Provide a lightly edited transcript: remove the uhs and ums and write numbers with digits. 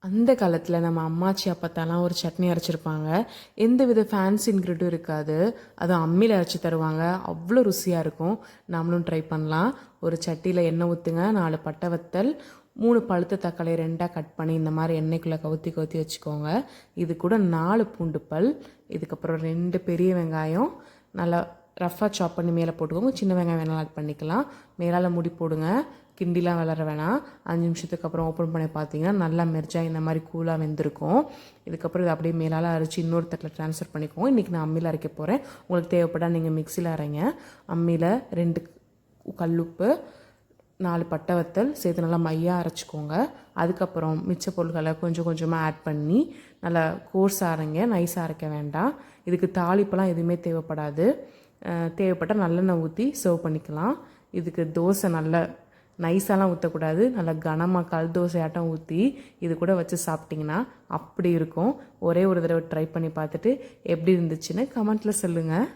அந்த காலத்தில் நம்ம அம்மாச்சி அப்பத்தாலாம் ஒரு சட்னி அரைச்சிருப்பாங்க. எந்த வித ஃபேன்சி இன்க்ரீடியும் இருக்காது. அதுவும் அம்மியில் அரைச்சி தருவாங்க. அவ்வளோ ருசியாக இருக்கும். நம்மளும் ட்ரை பண்ணலாம். ஒரு சட்டியில் எண்ணெய் ஊற்றுங்க. 4 பட்டை வத்தல், 3 பழுத்த தக்காளி 2ஆக கட் பண்ணி இந்த மாதிரி எண்ணெய்க்குள்ளே கவுத்தி கவுத்தி வச்சுக்கோங்க. இது கூட 4 பூண்டு பல், இதுக்கப்புறம் 2 பெரிய வெங்காயம் நல்லா ரஃப்பாக சாப் பண்ணி மேலே போட்டுக்கோங்க. சின்ன வெங்காயம் வேணாலும் ஆட் பண்ணிக்கலாம். மேலால் மூடி போடுங்க. கிண்டிலாம் வளர வேணாம். 5 நிமிஷத்துக்கு அப்புறம் ஓப்பன் பண்ணி பார்த்தீங்கன்னா நல்லா மெர்ஜாக இந்த மாதிரி கூலாக வெந்திருக்கும். இதுக்கப்புறம் இது அப்படியே மேலால் அரைச்சி இன்னொரு தட்டில் ட்ரான்ஸ்ஃபர் பண்ணிக்கோங்க. இன்றைக்கி நான் அம்மியில் அரைக்க போகிறேன். உங்களுக்கு தேவைப்பட்டால் நீங்கள் மிக்சியில் அரைங்க. அம்மியில் 2 கல்லுப்பு, 4 பட்டை வத்தல் சேர்த்து நல்லா மையாக அரைச்சிக்கோங்க. அதுக்கப்புறம் மிச்ச பொருள்களை கொஞ்சம் கொஞ்சமாக ஆட் பண்ணி நல்லா கோர்ஸாக அரைங்க. நைஸாக அரைக்க வேண்டாம். இதுக்கு தாளிப்பெல்லாம் எதுவுமே தேவைப்படாது. தேவைப்பட்டால் நல்லெண்ணெய் ஊற்றி சர்வ் பண்ணிக்கலாம். இதுக்கு தோசை நல்ல நைஸாலாம் ஊற்றக்கூடாது. நல்லா கனமாக கல் தோசையாட்டம் ஊற்றி இது கூட வச்சு சாப்பிட்டிங்கன்னா அப்படி இருக்கும். ஒரே ஒரு தடவை ட்ரை பண்ணி பார்த்துட்டு எப்படி இருந்துச்சுன்னு கமெண்ட்டில் சொல்லுங்கள்.